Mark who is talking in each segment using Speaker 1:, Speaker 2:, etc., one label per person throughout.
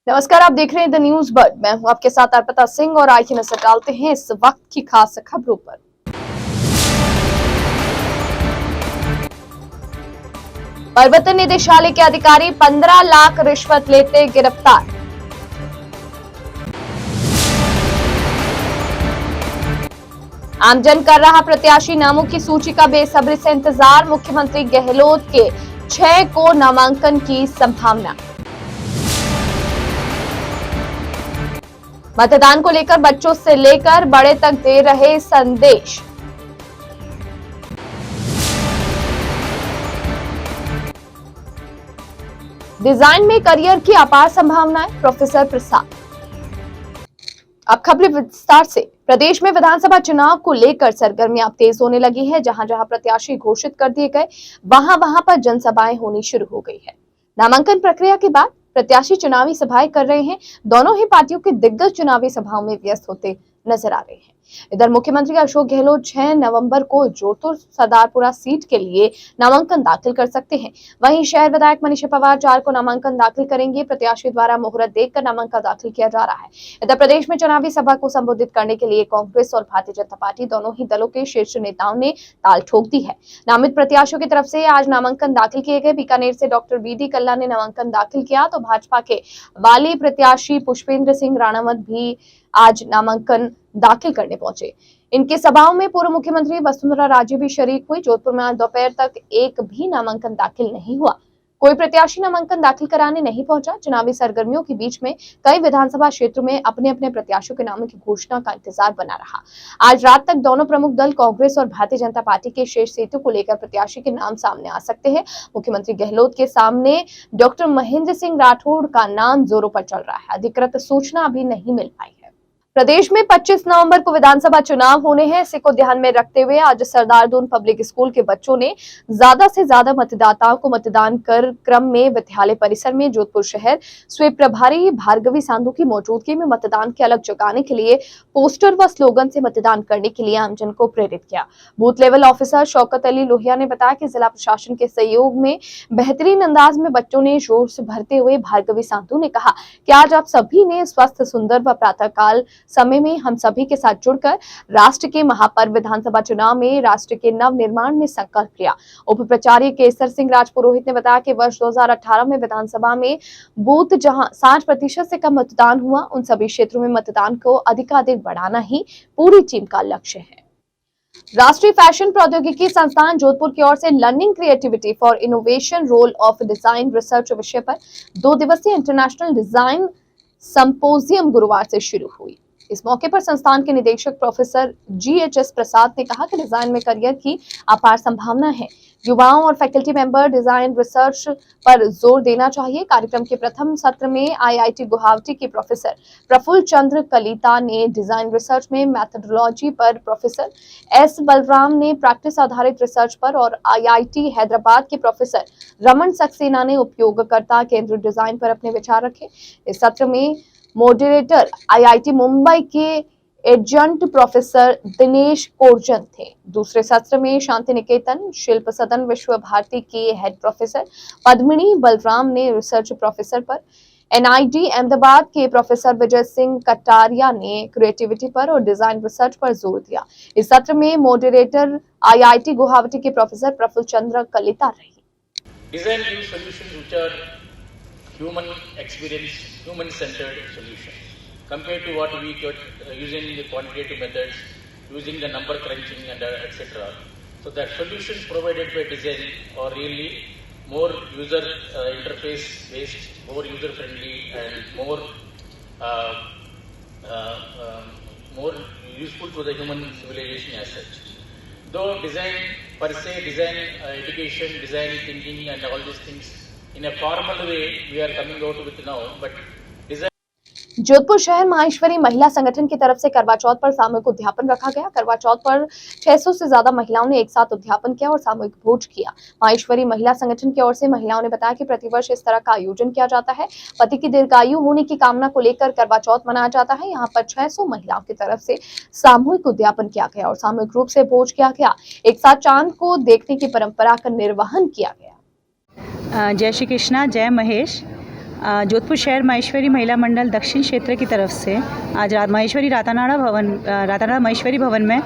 Speaker 1: नमस्कार, आप देख रहे हैं द न्यूज बर्ड। मैं हूं आपके साथ अर्पिता सिंह और आइए नजर डालते हैं इस वक्त की खास खबरों पर। प्रवर्तन निदेशालय के अधिकारी 15 लाख रिश्वत लेते गिरफ्तार। आमजन कर रहा प्रत्याशी नामों की सूची का बेसब्री से इंतजार। मुख्यमंत्री गहलोत के 6 को नामांकन की संभावना। मतदान को लेकर बच्चों से लेकर बड़े तक दे रहे संदेश। डिजाइन में करियर की अपार संभावनाएं, प्रोफेसर प्रसाद। अब खबरें विस्तार से। प्रदेश में विधानसभा चुनाव को लेकर सरगर्मियां तेज होने लगी है। जहां जहां प्रत्याशी घोषित कर दिए गए, वहां वहां पर जनसभाएं होनी शुरू हो गई है। नामांकन प्रक्रिया के बाद प्रत्याशी चुनावी सभाएं कर रहे हैं। दोनों ही पार्टियों के दिग्गज चुनावी सभाओं में व्यस्त होते नजर आ रहे हैं। इधर मुख्यमंत्री अशोक गहलोत 6 नवंबर को जोधपुर सरदारपुरा सीट के लिए नामांकन दाखिल कर सकते हैं। वहीं शहर विधायक मनीषा पवार 4 को नामांकन दाखिल करेंगे। प्रत्याशी द्वारा मुहूर्त देखकर नामांकन दाखिल किया जा रहा है। इधर प्रदेश में चुनावी सभा को संबोधित करने के लिए कांग्रेस और भारतीय जनता पार्टी दोनों ही दलों के शीर्ष नेताओं ने ताल ठोक दी है। नामित प्रत्याशियों की तरफ से आज नामांकन दाखिल किए गए। बीकानेर से डॉक्टर बीडी कल्ला ने नामांकन दाखिल किया, तो भाजपा के वाली प्रत्याशी पुष्पेंद्र सिंह राणावत भी आज नामांकन दाखिल करने पहुंचे। इनके सभाओं में पूर्व मुख्यमंत्री वसुंधरा राजे भी शरीक हुई। जोधपुर में आज दोपहर तक एक भी नामांकन दाखिल नहीं हुआ। कोई प्रत्याशी नामांकन दाखिल कराने नहीं पहुंचा। चुनावी सरगर्मियों के बीच में कई विधानसभा क्षेत्रों में अपने अपने प्रत्याशियों के नामों की घोषणा का इंतजार बना रहा। आज रात तक दोनों प्रमुख दल कांग्रेस और भारतीय जनता पार्टी के शेष सीटों को लेकर प्रत्याशी के नाम सामने आ सकते हैं। मुख्यमंत्री गहलोत के सामने डॉक्टर महेंद्र सिंह राठौड़ का नाम जोरों पर चल रहा है। अधिकृत सूचना अभी नहीं मिल पाई है। प्रदेश में 25 नवंबर को विधानसभा चुनाव होने हैं। इसी को ध्यान में रखते हुए आज सरदारदून पब्लिक स्कूल के बच्चों ने ज्यादा से ज्यादा मतदाताओं को मतदान कर क्रम में विद्यालय परिसर में जोधपुर शहर स्वीप प्रभारी भार्गवी सांधू की मौजूदगी में मतदान की अलग जगाने के लिए पोस्टर व स्लोगन से मतदान करने के लिए आमजन को प्रेरित किया। Booth level officer Shaukat Ali Lohia ने बताया कि जिला प्रशासन के सहयोग में बेहतरीन अंदाज में बच्चों ने जोश भरते हुए भार्गवी सांधू ने कहा कि आज आप सभी ने स्वस्थ, सुंदर व प्रातःकाल समय में हम सभी के साथ जुड़कर राष्ट्र के महापर्व विधानसभा चुनाव में राष्ट्र के नव निर्माण में संकल्प लिया। उप प्रचार्य केसर सिंह राजपुरोहित ने बताया कि वर्ष 2018 में विधानसभा में बूथ जहां 60% से कम मतदान हुआ, उन सभी क्षेत्रों में मतदान को अधिकाधिक बढ़ाना ही पूरी टीम का लक्ष्य है। राष्ट्रीय फैशन प्रौद्योगिकी संस्थान जोधपुर की ओर से learning creativity for innovation role of design research विषय पर 2 दिवसीय इंटरनेशनल डिजाइन संपोजियम गुरुवार से शुरू हुई। इस मौके पर संस्थान के निदेशक प्रोफेसर GHS प्रसाद ने कहा कि डिजाइन में करियर की अपार संभावना है। युवाओं और फैकल्टी मेंबर डिजाइन रिसर्च पर जोर देना चाहिए। कार्यक्रम के प्रथम सत्र में IIT गुवाहाटी के प्रोफेसर प्रफुल्ल चंद्र कलिता ने डिजाइन रिसर्च में मैथडोलॉजी पर, प्रोफेसर S बलराम ने प्रैक्टिस आधारित रिसर्च पर और IIT हैदराबाद के प्रोफेसर रमन सक्सेना ने उपयोगकर्ता केंद्रित डिजाइन पर अपने विचार रखे। इस सत्र में मॉडरेटर IIT मुंबई के एडजंट प्रोफेसर दिनेश कोरजन थे। दूसरे सत्र में शांति निकेतन शिल्प सदन विश्व भारती के हेड प्रोफेसर पद्मिनी बलराम ने रिसर्च प्रोफेसर पर, NID अहमदाबाद के प्रोफेसर विजय सिंह कटारिया ने क्रिएटिविटी पर और डिजाइन रिसर्च पर जोर दिया। इस सत्र में मॉडरेटर IIT गुवाहाटी के प्रोफेसर प्रफुल्ल चंद्र कलिता रही।
Speaker 2: Design new solutions which are human experience, human-centered solutions compared to what we got using the quantitative methods, using the number crunching and etc. So the solutions provided by design are really more user interface based, more user friendly, and more useful to the human civilization as such. Though design per se, design education, design thinking and all these things in a formal way we are coming out with now, but design
Speaker 1: Jodhpur शहर माहेश्वरी महिला संगठन की तरफ से करवा चौथ पर सामूहिक उद्यापन रखा गया। करवा चौथ पर 600 से ज्यादा महिलाओं ने एक साथ उद्यापन किया और सामूहिक भोज किया। माहेश्वरी महिला संगठन की ओर से महिलाओं ने बताया कि प्रतिवर्ष इस तरह का आयोजन किया जाता है। पति की दीर्घायु होने की कामना को लेकर करवा चौथ मनाया जाता है। यहाँ पर 600 महिलाओं की तरफ से सामूहिक उद्यापन किया गया और सामूहिक रूप से भोज किया गया। एक साथ चांद को देखने की परंपरा का निर्वहन किया गया।
Speaker 3: जय श्री कृष्णा, जय महेश। जोधपुर शहर माहेश्वरी महिला मंडल दक्षिण क्षेत्र की तरफ से आज माहेश्वरी रातानाड़ा माहेश्वरी भवन में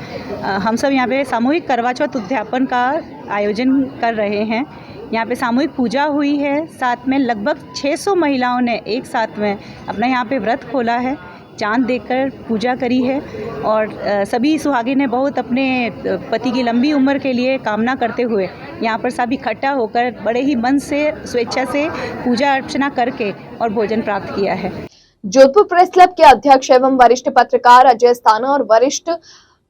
Speaker 3: हम सब यहाँ पे सामूहिक करवा चौथ उद्यापन का आयोजन कर रहे हैं। यहाँ पे सामूहिक पूजा हुई है, साथ में लगभग 600 महिलाओं ने एक साथ में अपना यहाँ पे व्रत खोला है, चांद देखकर पूजा करी है और सभी सुहागिन ने बहुत अपने पति की लंबी उम्र के लिए कामना करते हुए यहाँ पर सब इकट्ठा होकर बड़े ही मन से स्वेच्छा से पूजा अर्चना करके और भोजन प्राप्त किया है।
Speaker 1: जोधपुर प्रेस क्लब के अध्यक्ष एवं वरिष्ठ पत्रकार अजय स्थाना और वरिष्ठ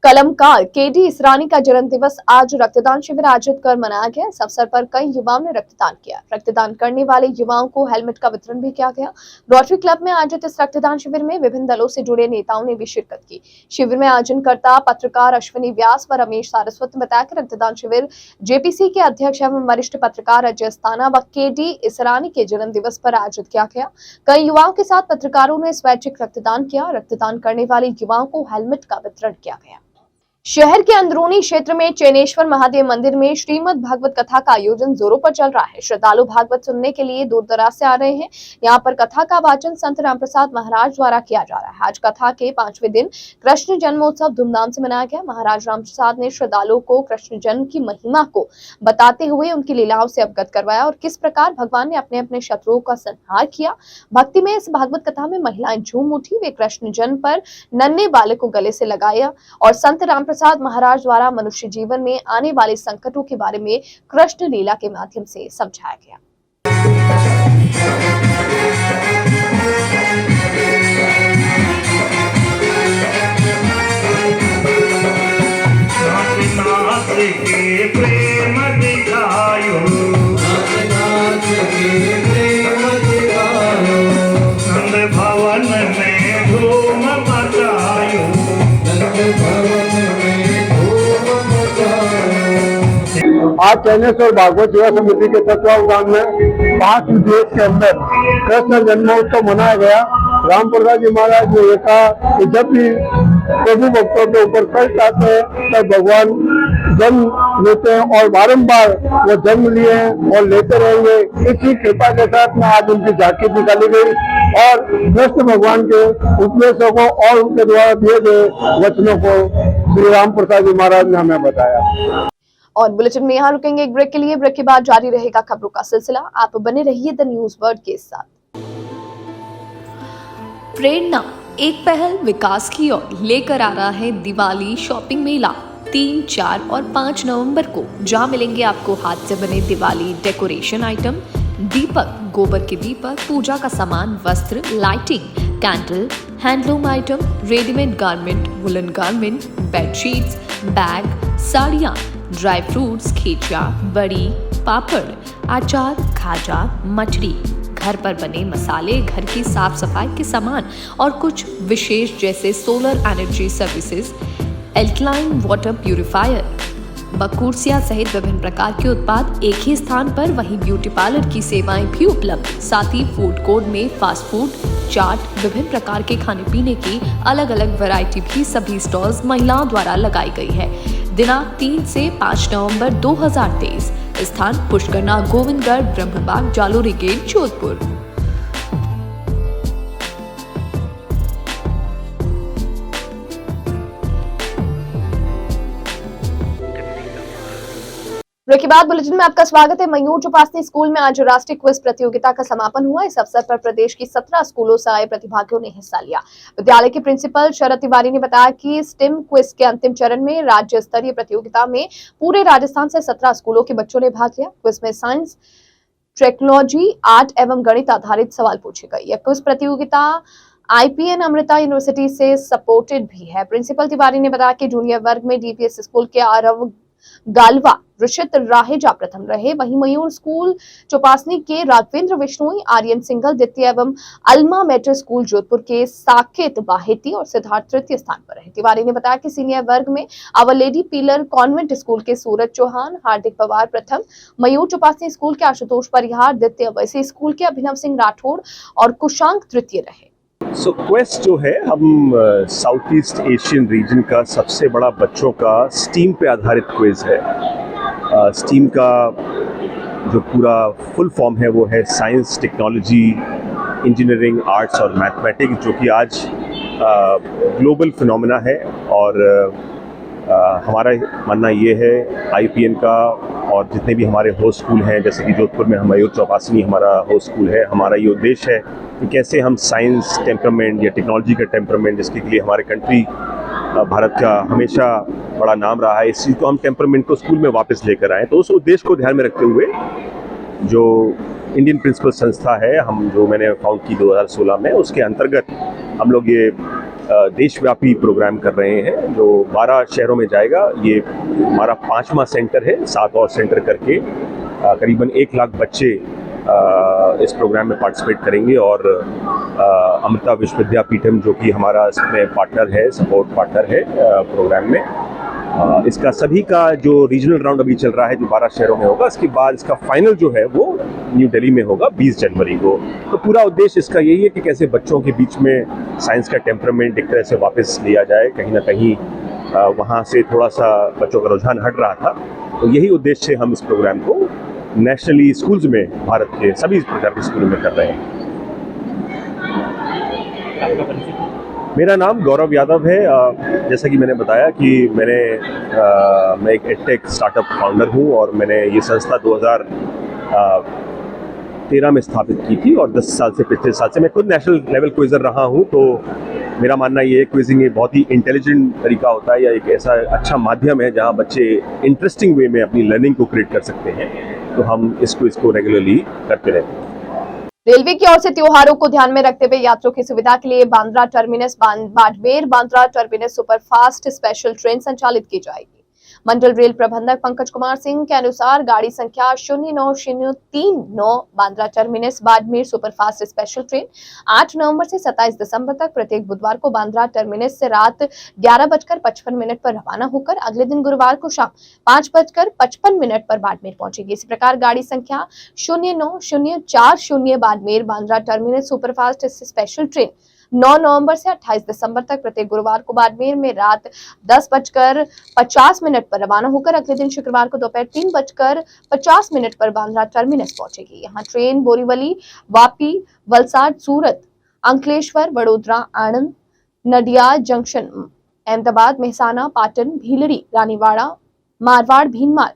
Speaker 1: कलमकार केडी इसरानी का जन्म दिवस आज रक्तदान शिविर आयोजित कर मनाया गया। इस अवसर पर कई युवाओं ने रक्तदान किया। रक्तदान करने वाले युवाओं को हेलमेट का वितरण भी किया गया। रोटरी क्लब में आयोजित इस रक्तदान शिविर में विभिन्न दलों से जुड़े नेताओं ने भी शिरकत की। शिविर में आयोजनकर्ता पत्रकार अश्विनी व्यास व रमेश सारस्वत ने बताया कि रक्तदान शिविर जेपीसी के अध्यक्ष एवं वरिष्ठ पत्रकार अजय स्थाना व केडी इसरानी के जन्म दिवस पर आयोजित किया गया। कई युवाओं के साथ पत्रकारों ने स्वैच्छिक रक्तदान किया। रक्तदान करने वाले युवाओं को हेलमेट का वितरण किया गया। शहर के अंदरूनी क्षेत्र में चैनेश्वर महादेव मंदिर में श्रीमद् भागवत कथा का आयोजन जोरों पर चल रहा है। श्रद्धालु भागवत सुनने के लिए दूर दराज से आ रहे हैं। यहाँ पर कथा का वाचन संत रामप्रसाद महाराज द्वारा किया जा रहा है। आज कथा के 5वें दिन कृष्ण जन्मोत्सव धूमधाम से मनाया गया। महाराज रामप्रसाद ने श्रद्धालुओं को कृष्ण जन्म की महिमा को बताते हुए उनकी लीलाओं से अवगत करवाया और किस प्रकार भगवान ने अपने अपने शत्रुओं का संहार किया। भक्ति में इस भागवत कथा में महिलाएं झूम उठी। वे कृष्ण जन्म पर नन्हे बालक को गले से लगाया और संत प्रसाद महाराज द्वारा मनुष्य जीवन में आने वाले संकटों के बारे में कृष्ण लीला के माध्यम से समझाया गया।
Speaker 4: आज चैनेश्वर भागवत सेवा समिति के तत्वावधान में 5 विदेश के अंदर कृष्ण जन्मोत्सव मनाया गया। रामप्रसाद जी महाराज ने कहा कि जब भी प्रभु भक्तों के ऊपर कष्ट आते हैं तब भगवान जन्म लेते हैं और बारंबार वो जन्म लिए हैं और लेते रहेंगे। इसी कृपा के साथ में आज उनकी झांकी निकाली गई और कृष्ण भगवान के उपदेशों को और उनके द्वारा दिए गए वचनों को श्री रामप्रसाद जी महाराज ने हमें बताया।
Speaker 1: और बुलेटिन में यहाँ रुकेंगे एक ब्रेक के लिए। ब्रेक के बाद जारी रहेगा खबरों का सिलसिला। आप बने रहिए द न्यूज वर्ल्ड के साथ।
Speaker 5: प्रेरणा एक पहल विकास की ओर लेकर आ रहा है दिवाली शॉपिंग मेला 3, 4 और 5 नवंबर को, जहां मिलेंगे आपको हाथ से बने दिवाली डेकोरेशन आइटम, दीपक, गोबर के दीपक, पूजा का सामान, वस्त्र, lighting, candle, handloom item, readymade garment, woollen garment, bedsheets, bag, साड़ियाँ, ड्राई फ्रूट्स, खींचा, बड़ी, पापड़, अचार, खाजा, मठरी, घर पर बने मसाले, घर की साफ सफाई के सामान और कुछ विशेष जैसे solar energy services, alkaline water purifier, बकूरसिया सहित विभिन्न प्रकार के उत्पाद एक ही स्थान पर। वहीं ब्यूटी पार्लर की सेवाएं भी उपलब्ध। साथ ही फूड कोर्ट में फास्ट फूड, चाट, विभिन्न प्रकार के खाने पीने की अलग अलग वैरायटी भी सभी स्टॉल्स महिलाओं द्वारा लगाई गई है। दिनांक 3 से 5 नवंबर 2023। स्थान पुष्करना गोविंदगढ़ ब्रह्मबाग जालोरी गेट जोधपुर।
Speaker 1: ब्रेक के बाद बुलेटिन में आपका स्वागत है। मयूर चौपासनी स्कूल में आज राष्ट्रीय क्विज प्रतियोगिता का समापन हुआ। इस अवसर पर प्रदेश की 17 स्कूलों से आए प्रतिभागियों ने हिस्सा लिया। विद्यालय के प्रिंसिपल शरद तिवारी ने बताया कि स्टेम क्विज के अंतिम चरण में राज्य स्तरीय प्रतियोगिता में पूरे राजस्थान से 17 स्कूलों के बच्चों ने भाग लिया। क्विज में साइंस, टेक्नोलॉजी, आर्ट एवं गणित आधारित सवाल पूछे गए। यह क्विज प्रतियोगिता IPN अमृता यूनिवर्सिटी से सपोर्टेड भी है। प्रिंसिपल तिवारी ने बताया कि जूनियर वर्ग में DPS स्कूल के आरव गालवा, ऋषित राहेजा प्रथम रहे। वहीं मयूर स्कूल चौपासनी के राघवेंद्र विश्नोई, आर्यन सिंघल द्वितीय एवं अल्मा मेट्रिक स्कूल जोधपुर के साकेत बाहेती और सिद्धार्थ तृतीय स्थान पर रहे। तिवारी ने बताया कि सीनियर वर्ग में our lady pillar convent school के सूरज चौहान, हार्दिक पवार प्रथम, मयूर चौपासनी स्कूल के आशुतोष परिहार द्वितीय, वैसे स्कूल के अभिनव सिंह राठौड़ और कुशांक तृतीय रहे।
Speaker 6: क्वेस्ट जो है, हम साउथ ईस्ट एशियन रीजन का सबसे बड़ा बच्चों का स्टीम पे आधारित क्विज है। स्टीम का जो पूरा फुल फॉर्म है वो है साइंस, टेक्नोलॉजी, इंजीनियरिंग, आर्ट्स और मैथमेटिक्स, जो कि आज ग्लोबल फिनोमेना है। और हमारा मानना ये है IPN का, और जितने भी हमारे होस्ट स्कूल हैं, जैसे कि जोधपुर में मयूर चौपासनी हमारा होस्ट स्कूल है, हमारा ये उद्देश्य है कि कैसे हम साइंस टेम्परामेंट या टेक्नोलॉजी का टेम्परामेंट, जिसके लिए हमारे कंट्री भारत का हमेशा बड़ा नाम रहा है, इस चीज़ को हम टेम्परामेंट को स्कूल में वापस लेकर आएँ। तो उस उद्देश्य को ध्यान में रखते हुए जो इंडियन प्रिंसिपल संस्था है जो मैंने फाउंड की 2016 में, उसके अंतर्गत हम लोग ये देशव्यापी प्रोग्राम कर रहे हैं जो 12 शहरों में जाएगा। ये हमारा 5वां सेंटर है, 7 और सेंटर करके करीबन 1 लाख बच्चे इस प्रोग्राम में पार्टिसिपेट करेंगे। और अमृता विश्वविद्यापीठम जो कि हमारा इसमें पार्टनर है, सपोर्ट पार्टनर है प्रोग्राम में, इसका सभी का जो रीजनल राउंड अभी चल रहा है जो 12 शहरों में होगा, इसके बाद इसका फाइनल जो है वो न्यू दिल्ली में होगा 20 जनवरी को। तो पूरा उद्देश्य इसका यही है कि कैसे बच्चों के बीच में साइंस का टेम्परामेंट एक तरह से वापस लिया जाए। कहीं ना कहीं वहाँ से थोड़ा सा बच्चों का रुझान हट रहा था, तो यही उद्देश्य से हम इस प्रोग्राम को नेशनली स्कूल्स में, भारत के सभी प्रकार के स्कूलों में कर रहे हैं। मेरा नाम गौरव यादव है। जैसा कि मैंने बताया कि मैं एक एडटेक स्टार्टअप फाउंडर हूँ, और मैंने ये संस्था 2013 में स्थापित की थी, और 10 साल से, पिछले साल से मैं खुद नेशनल लेवल क्विज़र रहा हूँ। तो मेरा मानना ये है क्विजिंग एक बहुत ही इंटेलिजेंट तरीका होता है, या एक ऐसा अच्छा माध्यम है जहाँ बच्चे इंटरेस्टिंग वे में अपनी लर्निंग को क्रिएट कर सकते हैं। तो हम इसको रेगुलरली करते रहते हैं।
Speaker 1: रेलवे की ओर से त्योहारों को ध्यान में रखते हुए यात्रियों की सुविधा के लिए Bandra terminus Barmer Bandra terminus superfast special train संचालित की जाएगी। मंडल रेल प्रबंधक पंकज कुमार सिंह के अनुसार गाड़ी संख्या 09039 Bandra terminus Barmer superfast special train 8 नवंबर से 27 दिसंबर तक प्रत्येक बुधवार को बांद्रा टर्मिनस से रात 11:55 पर रवाना होकर अगले दिन गुरुवार को शाम 5:55 पर बाड़मेर पहुंचेगी। इसी प्रकार गाड़ी संख्या 09040 Barmer Bandra terminus superfast special train 9 नवंबर से 28 दिसंबर तक प्रत्येक गुरुवार को बाड़मेर में रात 10:50 पर रवाना होकर अगले दिन शुक्रवार को दोपहर 3:50 पर बांद्रा टर्मिनस पहुंचेगी। यहाँ ट्रेन बोरीवली, वापी, वलसाड, सूरत, अंकलेश्वर, वडोदरा, आणंद, नडियाद जंक्शन, अहमदाबाद, मेहसाना, पाटन, भीलड़ी, रानीवाड़ा, मारवाड़, भीनमार,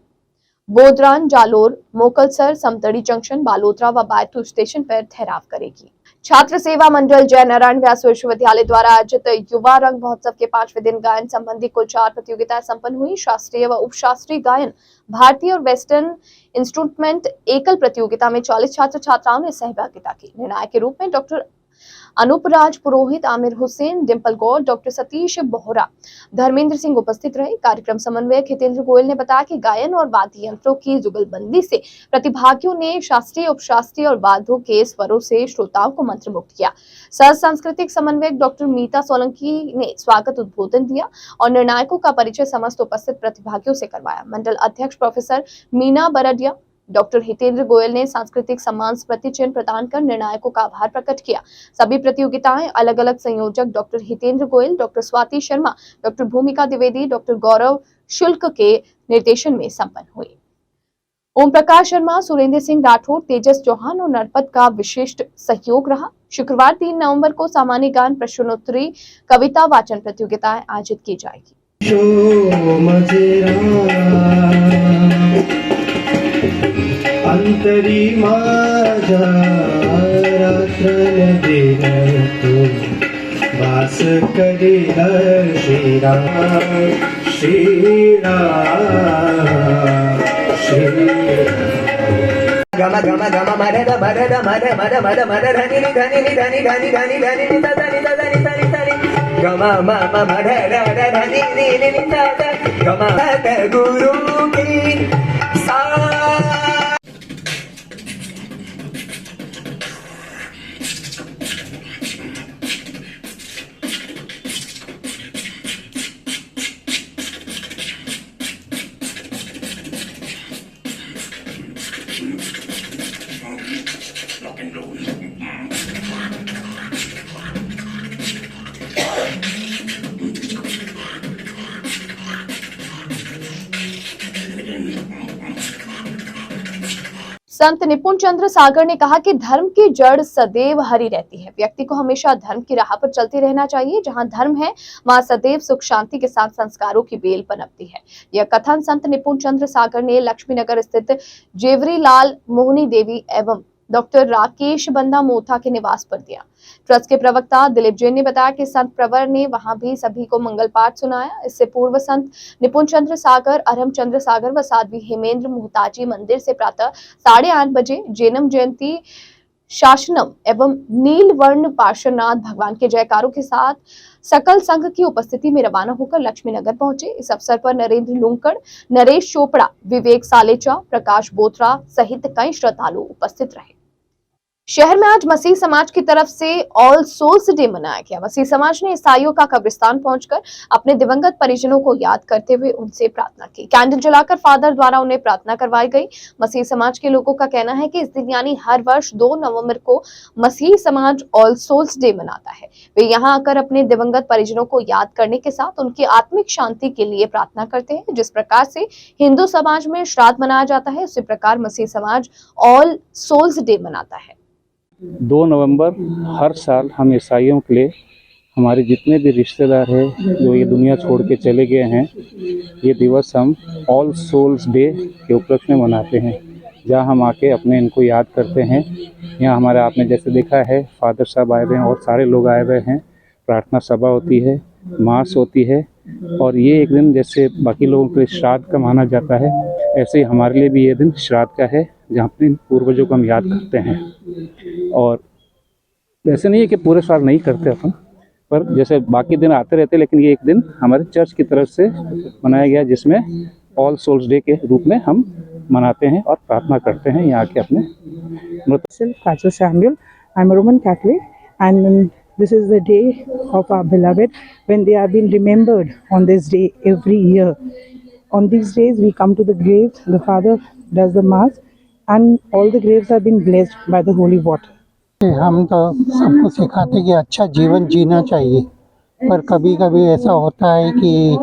Speaker 1: बोदरान, जालोर, मोकलसर, समतड़ी जंक्शन, बालोतरा व बैतूल स्टेशन पर ठहराव करेगी। छात्र सेवा मंडल जय नारायण व्यास विश्वविद्यालय द्वारा आयोजित युवा रंग महोत्सव के 5वें दिन गायन संबंधी कुल 4 प्रतियोगिताएं संपन्न हुई। शास्त्रीय व उपशास्त्रीय गायन, भारतीय और वेस्टर्न इंस्ट्रूमेंट एकल प्रतियोगिता में 40 छात्र छात्राओं ने सहभागिता की। निर्णायक के रूप में डॉक्टर अनुपराज पुरोहित, आमिर हुसैन, डिम्पल गौर, डॉक्टर सतीश बोहरा, धर्मेंद्र सिंह उपस्थित रहे। कार्यक्रम समन्वयक हितेंद्र गोयल ने बताया कि गायन और वाद्य यंत्रों की जुगलबंदी से प्रतिभागियों ने शास्त्रीय, उपशास्त्रीय और वाद्यों के स्वरों से श्रोताओं को मंत्रमुग्ध किया। सह सांस्कृतिक समन्वयक डॉक्टर मीता सोलंकी ने स्वागत उद्बोधन दिया और निर्णायकों का परिचय समस्त उपस्थित प्रतिभागियों से करवाया। मंडल अध्यक्ष प्रोफेसर मीना बरडिया, डॉक्टर हितेंद्र गोयल ने सांस्कृतिक सम्मान स्मृति चिन्ह प्रदान कर निर्णायकों का आभार प्रकट किया। सभी प्रतियोगिताएं अलग अलग संयोजक doctor Hitendra Goyal, doctor Swati Sharma, doctor भूमिका द्विवेदी, डॉक्टर गौरव शुल्क के निर्देशन में संपन्न हुई। ओम प्रकाश शर्मा, सुरेंद्र सिंह राठौर, तेजस चौहान और नरपत का विशिष्ट सहयोग रहा। शुक्रवार 3 नवंबर को सामान्य गान, प्रश्नोत्तरी, कविता वाचन प्रतियोगिताएं आयोजित की जाएगी।
Speaker 7: अंतरी माझा रात्रन दिन तू वास करील श्रीराम श्रीराम गम गम गम मरद मरद मर मर मर मर धनि धनि धनि धनि धनि धनि धनि धनि धनि धनि गम म मर र धनि नि नि गम गुरु की सा
Speaker 1: संत निपुण चंद्र सागर ने कहा कि धर्म की जड़ सदैव हरी रहती है। व्यक्ति को हमेशा धर्म की राह पर चलते रहना चाहिए। जहां धर्म है वहां सदैव सुख शांति के साथ संस्कारों की बेल पनपती है। यह कथन संत निपुण चंद्र सागर ने लक्ष्मी नगर स्थित जेवरी लाल मोहनी देवी एवं डॉक्टर राकेश बंदा मोथा के निवास पर दिया। ट्रस्ट के प्रवक्ता दिलीप जैन ने बताया कि संत प्रवर ने वहां भी सभी को मंगल पाठ सुनाया। इससे पूर्व संत निपुण चंद्र सागर, अरहम चंद्र सागर व साध्वी हेमेंद्र मुहताजी मंदिर से प्रातः 8:30 बजे जैनम जयंती शासनम एवं नीलवर्ण पार्श्वनाथ भगवान के जयकारों के साथ सकल संघ की उपस्थिति में रवाना होकर लक्ष्मी नगर पहुंचे। इस अवसर पर नरेंद्र लुंकड़, नरेश चोपड़ा, विवेक सालेचा, प्रकाश बोथरा सहित कई श्रद्धालु उपस्थित रहे। शहर में आज मसीह समाज की तरफ से ऑल सोल्स डे मनाया गया। मसीह समाज ने ईसाइयों का कब्रिस्तान पहुंचकर अपने दिवंगत परिजनों को याद करते हुए उनसे प्रार्थना की। कैंडल जलाकर फादर द्वारा उन्हें प्रार्थना करवाई गई। मसीह समाज के लोगों का कहना है कि इस दिन यानी हर वर्ष 2 नवंबर को मसीह समाज ऑल सोल्स डे मनाता है। वे यहाँ आकर अपने दिवंगत परिजनों को याद करने के साथ उनकी आत्मिक शांति के लिए प्रार्थना करते हैं। जिस प्रकार से हिंदू समाज में श्राद्ध मनाया जाता है, उसी प्रकार मसीह समाज ऑल सोल्स डे मनाता है।
Speaker 8: 2 नवंबर हर साल हम ईसाइयों के लिए, हमारे जितने भी रिश्तेदार हैं जो ये दुनिया छोड़ के चले गए हैं, ये दिवस हम ऑल सोल्स डे के उपलक्ष्य में मनाते हैं, जहाँ हम आके अपने इनको याद करते हैं। यहाँ हमारे आपने जैसे देखा है फादर साहब आए हुए हैं और सारे लोग आए हुए हैं। प्रार्थना सभा होती है, मास होती है और ये एक दिन जैसे बाकी लोगों के लिए श्राद्ध का माना जाता है, ऐसे ही हमारे लिए भी ये दिन श्राद्ध का है, जहाँ अपने पूर्वजों को हम याद करते हैं। और ऐसे नहीं है कि पूरे साल नहीं करते अपन, पर जैसे बाकी दिन आते रहते, लेकिन ये एक दिन हमारे चर्च की तरफ से मनाया गया जिसमें ऑल सोल्स डे के रूप में हम मनाते हैं और प्रार्थना करते हैं यहाँ के अपने
Speaker 9: Pastor Samuel. I'm a Roman Catholic, and this is the day of our beloved when they have been remembered on this day every year. On these days, we come to the graves, the Father does the Mass, and all the graves have been blessed by the holy water.
Speaker 10: हम तो सबको सिखाते कि अच्छा जीवन जीना चाहिए, पर कभी कभी ऐसा होता है कि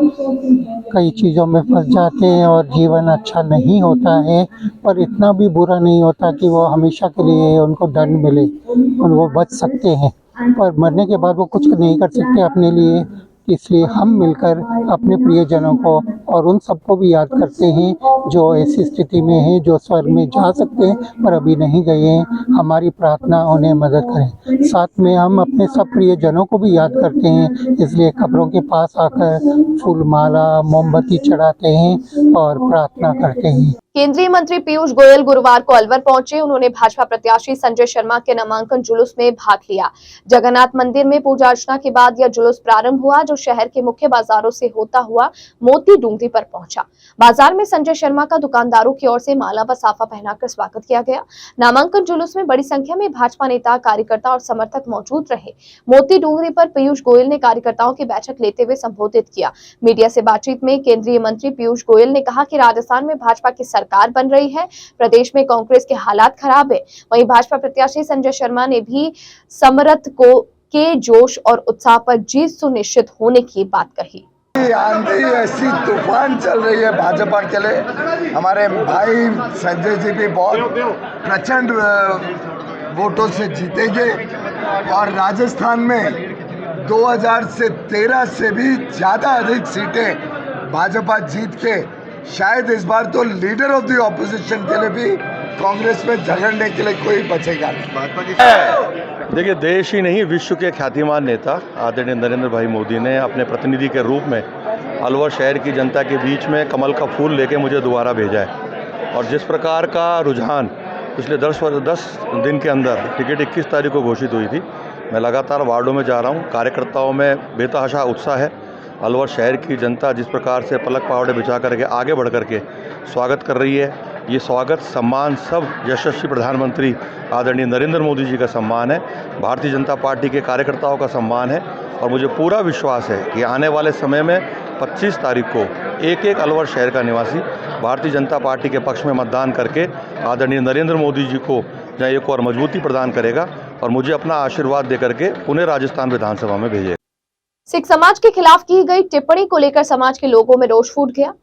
Speaker 10: कई चीज़ों में फंस जाते हैं और जीवन अच्छा नहीं होता है, पर इतना भी बुरा नहीं होता कि वो हमेशा के लिए उनको दंड मिले और वो बच सकते हैं, पर मरने के बाद वो कुछ नहीं कर सकते अपने लिए। इसलिए हम मिलकर अपने प्रियजनों को और उन सबको भी याद करते हैं जो ऐसी स्थिति में हैं, जो स्वर्ग में जा सकते हैं पर अभी नहीं गए हैं। हमारी प्रार्थना उन्हें मदद करें। साथ में हम अपने सब प्रियजनों को भी याद करते हैं, इसलिए कब्रों के पास आकर फूल माला मोमबत्ती चढ़ाते हैं और प्रार्थना करते हैं।
Speaker 1: केंद्रीय मंत्री पीयूष गोयल गुरुवार को अलवर पहुंचे। उन्होंने भाजपा प्रत्याशी संजय शर्मा के नामांकन जुलूस में भाग लिया। जगन्नाथ मंदिर में पूजा अर्चना के बाद यह जुलूस प्रारंभ हुआ, जो शहर के मुख्य बाजारों से होता हुआ मोती डूंगरी पर पहुंचा। बाजार में संजय शर्मा का दुकानदारों की ओर से माला व साफा पहनाकर स्वागत किया गया। नामांकन जुलूस में बड़ी संख्या में भाजपा नेता, कार्यकर्ता और समर्थक मौजूद रहे। मोती डूंगरी पर पीयूष गोयल ने कार्यकर्ताओं की बैठक लेते हुए संबोधित किया। मीडिया से बातचीत में केंद्रीय मंत्री पीयूष गोयल ने कहा कि राजस्थान में भाजपा की सरकार बन रही है, प्रदेश में कांग्रेस के हालात खराब है। वहीं भाजपा प्रत्याशी संजय शर्मा ने भी समरथ को के जोश और उत्साह पर जीत सुनिश्चित होने की बात कही।
Speaker 4: आंधी ऐसी तूफान चल रही है भाजपा के लिए। हमारे भाई संजय जी भी बहुत प्रचंड वोटों से जीतेंगे और राजस्थान में 2013 से भी ज्यादा अधिक सीटें भाजपा जीत के शायद इस बार तो लीडर ऑफ द ऑपोजिशन के लिए भी कांग्रेस में झगड़ने के लिए कोई बचेगा नहीं।
Speaker 11: देखिए, देश ही नहीं विश्व के ख्यातिमान नेता आदरणीय नरेंद्र भाई मोदी ने अपने प्रतिनिधि के रूप में अलवर शहर की जनता के बीच में कमल का फूल लेके मुझे दोबारा भेजा है। और जिस प्रकार का रुझान पिछले 10 दिन के अंदर टिकट 21 तारीख को घोषित हुई थी, मैं लगातार वार्डों में जा रहा हूँ। कार्यकर्ताओं में बेतहाशा उत्साह है। अलवर शहर की जनता जिस प्रकार से पलक पावड़े बिछा करके आगे बढ़ करके स्वागत कर रही है, ये स्वागत सम्मान सब यशस्वी प्रधानमंत्री आदरणीय नरेंद्र मोदी जी का सम्मान है, भारतीय जनता पार्टी के कार्यकर्ताओं का सम्मान है। और मुझे पूरा विश्वास है कि आने वाले समय में 25 तारीख को एक एक अलवर शहर का निवासी भारतीय जनता पार्टी के पक्ष में मतदान करके आदरणीय नरेंद्र मोदी जी को जहाँ एक और मजबूती प्रदान करेगा और मुझे अपना आशीर्वाद दे करके पुणे राजस्थान विधानसभा में भेजेगा।
Speaker 1: सिख समाज के खिलाफ की गई टिप्पणी को लेकर समाज के लोगों में रोष फूट गया।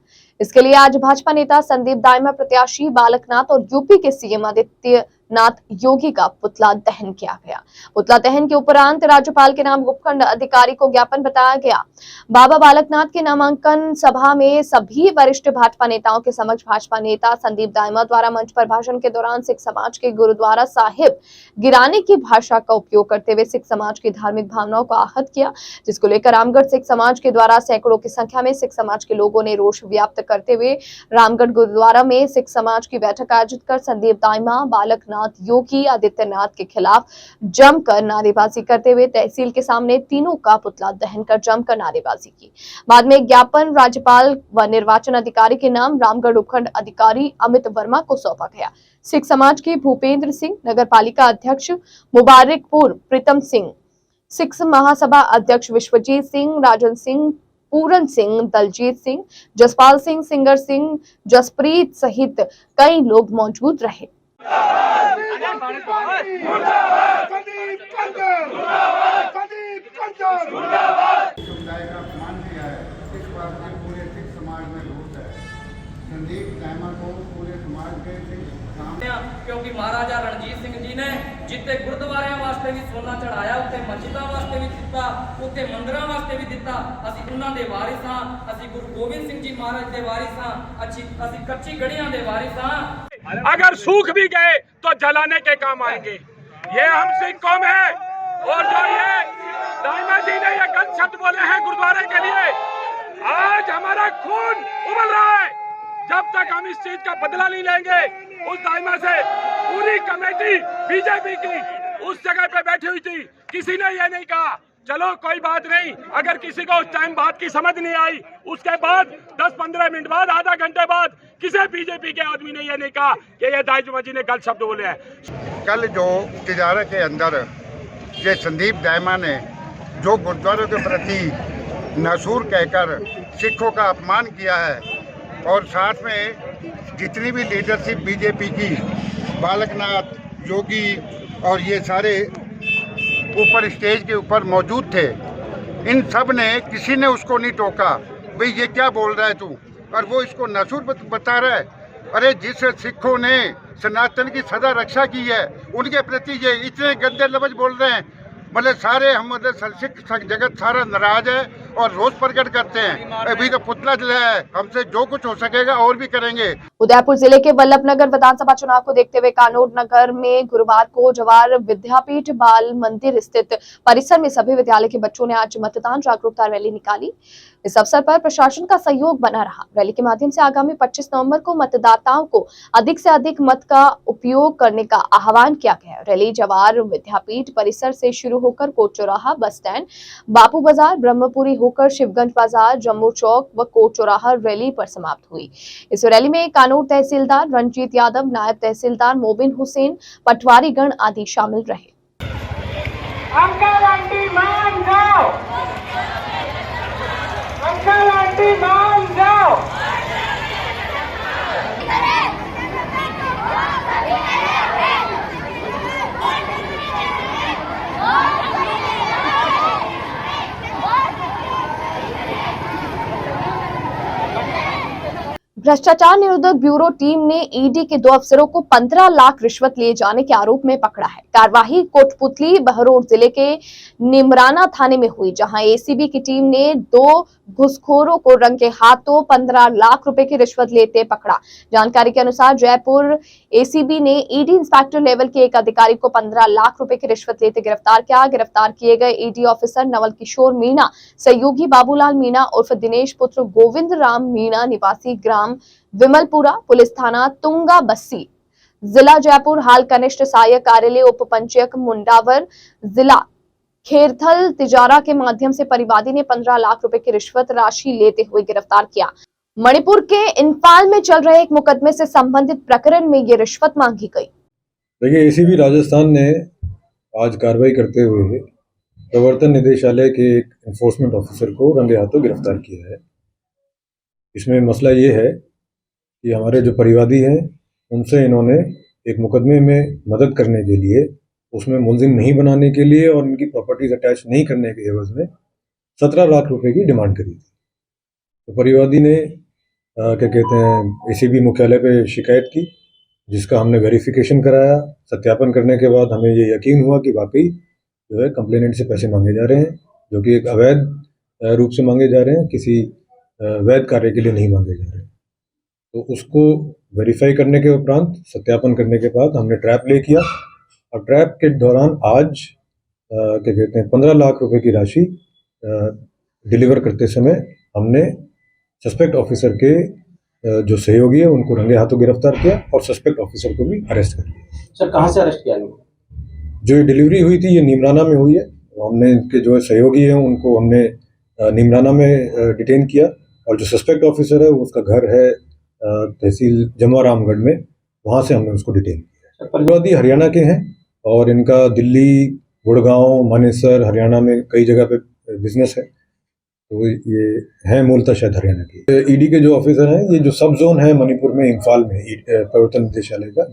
Speaker 1: इसके लिए आज भाजपा नेता संदीप दाइमा प्रत्याशी बालकनाथ और यूपी के सीएम आदित्यनाथ योगी का पुतला दहन किया गया। पुतला दहन के उपरांत राज्यपाल के नाम उपखंड अधिकारी को ज्ञापन बताया गया। बाबा बालकनाथ के नामांकन सभा में सभी वरिष्ठ भाजपा नेताओं के समक्ष भाजपा नेता संदीप दाइमा द्वारा मंच पर भाषण के दौरान सिख समाज के गुरुद्वारा साहिब गिराने की भाषा का उपयोग करते हुए सिख समाज की धार्मिक भावनाओं को आहत किया, जिसको लेकर रामगढ़ सिख समाज के द्वारा सैकड़ों की संख्या में सिख समाज के लोगों ने रोष व्याप्त करते हुए रामगढ़ गुरुद्वारा में सिख समाज की बैठक आयोजित कर संदीप दाइमा, बालकनाथ, योगी आदित्यनाथ के खिलाफ जमकर नारेबाजी करते हुए तहसील के सामने तीनों का पुतला दहन कर जमकर नारेबाजी की। बाद में ज्ञापन राज्यपाल व निर्वाचन अधिकारी के नाम रामगढ़ उपखंड अधिकारी अमित वर्मा को सौंपा गया। सिख समाज के भूपेंद्र सिंह, नगर पालिका अध्यक्ष मुबारकपुर प्रीतम सिंह, सिख महासभा अध्यक्ष विश्वजीत सिंह, राजन सिंह, पूरन सिंह, दलजीत सिंह, जसपाल सिंह, सिंगर सिंह, जसप्रीत सहित कई लोग मौजूद रहे।
Speaker 12: क्योंकि महाराजा रणजीत सिंह जी ने जिते गुरुद्वारे वास्ते भी सोना चढ़ाया, उत्ते मस्जिदां वास्ते भी दिता, उत्ते मंदिरां वास्ते भी दिता। असी उन्हां दे वारिस हां, असी गुरु गोबिंद सिंह जी महाराज दे वारिस हां, असी कच्ची गढ़ियां दे वारिस हां।
Speaker 13: अगर सूख भी गए तो जलाने के काम आएंगे। ये हम सिख कौम है। और जो ये दाइमा जी ने ये गलत शब्द बोले हैं गुरुद्वारे के लिए, आज हमारा खून उबल रहा है। जब तक हम इस चीज का बदला नहीं लेंगे, उस दाइमा से पूरी कमेटी बीजेपी की उस जगह पे बैठी हुई थी, किसी ने ये नहीं कहा चलो कोई बात नहीं। अगर किसी को उस टाइम बात की समझ नहीं आई, उसके बाद 10-15 मिनट बाद, आधा घंटे बाद किसी बीजेपी के आदमी ने ये नहीं कहा कि ये दाइमा जी ने गलत शब्द बोले हैं।
Speaker 14: कल जो तिजारा के अंदर ये संदीप दाइमा ने जो गुरुद्वारों के प्रति नासूर कहकर सिखों का अपमान किया है, और साथ में जितनी भी लीडरशिप बीजेपी की, बालकनाथ, योगी और ये सारे ऊपर स्टेज के ऊपर मौजूद थे, इन सब ने किसी ने उसको नहीं टोका भाई ये क्या बोल रहा है तू, और वो इसको नासूर बता रहा है। अरे जिस सिखों ने सनातन की सदा रक्षा की है, उनके प्रति ये इतने गंदे लफ्ज बोल रहे हैं। मतलब सारे हम सिख जगत सारा नाराज है और रोष प्रकट करते हैं। अभी तो पुतला जलाया है, हमसे जो कुछ हो सकेगा और भी करेंगे।
Speaker 1: उदयपुर जिले के वल्लभनगर विधानसभा चुनाव को देखते हुए कानूर नगर में गुरुवार को जवाहर विद्यापीठ बाल मंदिर स्थित परिसर में सभी विद्यालय के बच्चों ने आज मतदान जागरूकता रैली निकाली। इस अवसर पर प्रशासन का सहयोग बना रहा। रैली के माध्यम से आगामी 25 नवंबर को मतदाताओं को अधिक से अधिक मत का उपयोग करने का आह्वान किया गया। रैली जवाहर विद्यापीठ परिसर से शुरू होकर कोट चौराहा, बस स्टैंड, बापू बाजार, ब्रह्मपुरी होकर शिवगंज बाजार, जम्मू चौक व कोट चौराहा रैली पर समाप्त हुई। इस रैली में कानूर तहसीलदार रंजीत यादव, नायब तहसीलदार मोबिन हुसैन, पटवारीगण आदि शामिल रहे। भ्रष्टाचार निरोधक ब्यूरो टीम ने ईडी के 2 अफसरों को 15 लाख रिश्वत लिए जाने के आरोप में पकड़ा है। कार्यवाही कोटपुतली बहरोड जिले के निमराना थाने में हुई, जहां एसीबी की टीम ने 2 घुसखोरों को रंगे हाथों 15 लाख रुपए की रिश्वत लेते पकड़ा। जानकारी के अनुसार जयपुर एसीबी ने ईडी इंस्पेक्टर लेवल के एक अधिकारी को 15 लाख रुपए की रिश्वत लेते गिरफ्तार किया। गिरफ्तार किए गए ईडी ऑफिसर नवल किशोर मीणा, सहयोगी बाबूलाल मीणा उर्फ दिनेश पुत्र गोविंद राम मीणा, निवासी ग्राम विमलपुरा, पुलिस थाना तुंगा बस्सी, जिला जयपुर, हाल कनिष्ठ सहायक कार्यालय उप पंचायत मुंडावर, जिला खेरथल तिजारा के माध्यम से परिवादी ने 15 लाख रुपए की रिश्वत राशि लेते हुए गिरफ्तार किया। मणिपुर के इंफाल में चल रहे एक मुकदमे से संबंधित प्रकरण में ये रिश्वत मांगी गई।
Speaker 15: देखिए, एसीबी राजस्थान ने आज कार्रवाई करते हुए प्रवर्तन निदेशालय के एक एनफोर्समेंट ऑफिसर को रंगे हाथों गिरफ्तार किया है। इसमें मसला ये है कि हमारे जो परिवादी हैं उनसे इन्होंने एक मुकदमे में मदद करने के लिए, उसमें मुलजिम नहीं बनाने के लिए और उनकी प्रॉपर्टीज अटैच नहीं करने के एवज में 17 लाख रुपए की डिमांड करी थी। तो परिवादी ने क्या कहते हैं ACB मुख्यालय पे शिकायत की, जिसका हमने वेरिफिकेशन कराया। सत्यापन करने के बाद हमें ये यकीन हुआ कि वाकई जो है कंप्लेनेंट से पैसे मांगे जा रहे हैं, जो कि एक अवैध रूप से मांगे जा रहे हैं, किसी वैध कार्य के लिए नहीं मांगे जा रहे हैं। तो उसको वेरीफाई करने के उपरांत सत्यापन करने के बाद हमने ट्रैप ले किया, और ट्रैप के दौरान आज क्या कहते हैं 15 लाख रुपए की राशि डिलीवर करते समय हमने सस्पेक्ट ऑफिसर के जो सहयोगी है उनको रंगे हाथों गिरफ्तार किया और सस्पेक्ट ऑफिसर को भी अरेस्ट कर लिया।
Speaker 16: सर कहाँ से अरेस्ट किया?
Speaker 15: जो ये डिलीवरी हुई थी ये नीमराना में हुई है। हमने इनके जो सहयोगी हैं उनको हमने नीमराना में डिटेन किया, और जो सस्पेक्ट ऑफिसर है उसका घर है तहसील जमवारामगढ़ में, वहाँ से हमने उसको डिटेन किया। परिवादी हरियाणा के हैं और इनका दिल्ली, गुड़गांव, मानेसर, हरियाणा में कई जगह पे बिजनेस है, तो ये है मूलतः शायद हरियाणा की। ईडी के जो ऑफिसर हैं, ये जो सब जोन है मणिपुर में, इम्फाल में प्रवर्तन निदेशालय का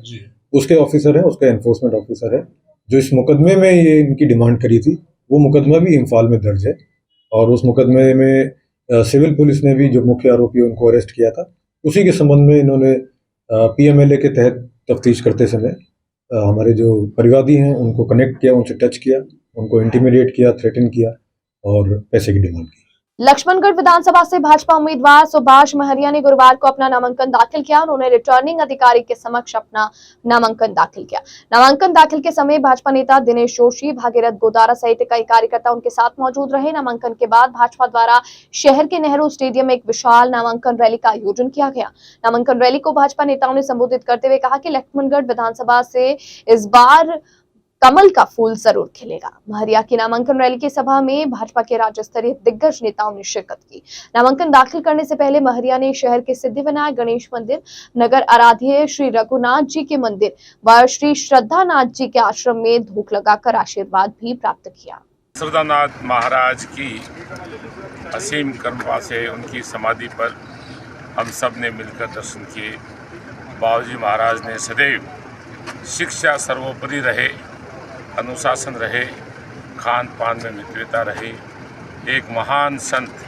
Speaker 15: उसके ऑफिसर है, उसका एनफोर्समेंट ऑफिसर है, जो इस मुकदमे में ये इनकी डिमांड करी थी। वो मुकदमा भी इम्फाल में दर्ज है, और उस मुकदमे में सिविल पुलिस ने भी जो मुख्य आरोपी उनको अरेस्ट किया था, उसी के संबंध में इन्होंने PMLA के तहत तफ्तीश करते समय हमारे जो परिवादी हैं उनको कनेक्ट किया, उनसे टच किया, उनको इंटिमिडेट किया, थ्रेटन किया और पैसे की डिमांड की।
Speaker 1: लक्ष्मणगढ़ विधानसभा से भाजपा उम्मीदवार सुभाष महरिया ने गुरुवार को अपना नामांकन दाखिल किया। उन्होंने रिटर्निंग अधिकारी के समक्ष अपना नामांकन दाखिल किया। नामांकन दाखिल के समय भाजपा नेता दिनेश जोशी, भागीरथ गोदारा सहित कई कार्यकर्ता उनके साथ मौजूद रहे। नामांकन के बाद भाजपा द्वारा शहर के नेहरू स्टेडियम में एक विशाल नामांकन रैली का आयोजन किया गया। नामांकन रैली को भाजपा नेताओं ने संबोधित करते हुए कहा कि लक्ष्मणगढ़ विधानसभा से इस बार कमल का फूल जरूर खिलेगा। महरिया की नामांकन रैली की सभा में भाजपा के राज्य स्तरीय दिग्गज नेताओं ने शिरकत की। नामांकन दाखिल करने से पहले महरिया ने शहर के सिद्धिविनायक गणेश मंदिर, नगर आराध्य श्री रघुनाथ जी के मंदिर व श्री श्रद्धानाथ जी के आश्रम में धूप लगाकर आशीर्वाद भी प्राप्त किया।
Speaker 13: श्रद्धानाथ महाराज की असीम कृपा से उनकी समाधि पर हम सब ने मिलकर दर्शन किए। बाबूजी महाराज ने सदैव शिक्षा सर्वोपरि रहे, अनुशासन रहे, खान पान में मित्रता रही। एक महान संत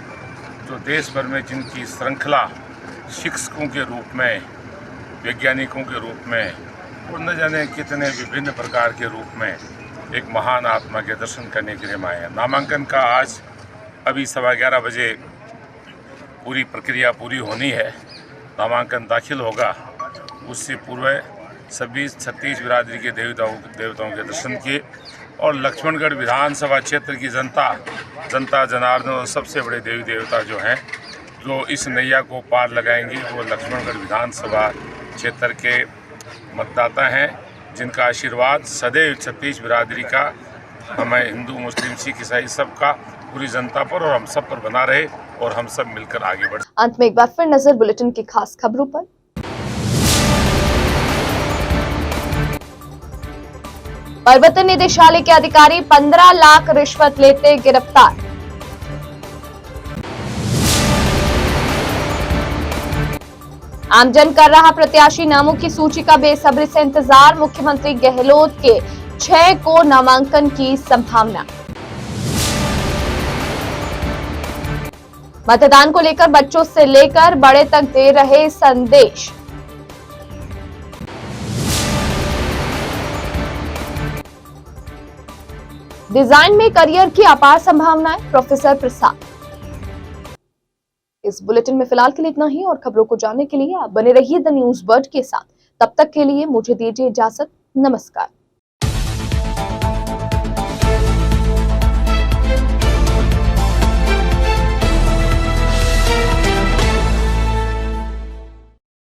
Speaker 13: जो देश भर में जिनकी श्रृंखला शिक्षकों के रूप में, वैज्ञानिकों के रूप में और न जाने कितने विभिन्न प्रकार के रूप में एक महान आत्मा के दर्शन करने के लिए हम आए हैं। नामांकन का आज अभी 11:15 बजे पूरी प्रक्रिया पूरी होनी है, नामांकन दाखिल होगा। उससे पूर्व सभी 36 बिरादरी के देवताओं के दर्शन किए, और लक्ष्मणगढ़ विधानसभा क्षेत्र की जनता जनार्दन और सबसे बड़े देवी देवता जो हैं, जो इस नैया को पार लगाएंगे, वो लक्ष्मणगढ़ विधानसभा क्षेत्र के मतदाता हैं, जिनका आशीर्वाद सदैव 36 बिरादरी का, हमें हिंदू, मुस्लिम, सिख, ईसाई सबका, पूरी जनता पर और हम सब पर बना रहे, और हम सब मिलकर आगे बढ़े।
Speaker 1: अंत में एक बार फिर नजर बुलेटिन की खास खबरों पर। प्रवर्तन निदेशालय के अधिकारी 15 लाख रिश्वत लेते गिरफ्तार। आमजन कर रहा प्रत्याशी नामों की सूची का बेसब्री से इंतजार। मुख्यमंत्री गहलोत के 6 को नामांकन की संभावना। मतदान को लेकर बच्चों से लेकर बड़े तक दे रहे संदेश। डिजाइन में करियर की अपार संभावनाएं, प्रोफेसर प्रसाद। इस बुलेटिन में फिलहाल के लिए इतना ही, और खबरों को जानने के लिए आप बने रहिए द न्यूज वर्ल्ड के साथ। तब तक के लिए मुझे दीजिए इजाजत। नमस्कार।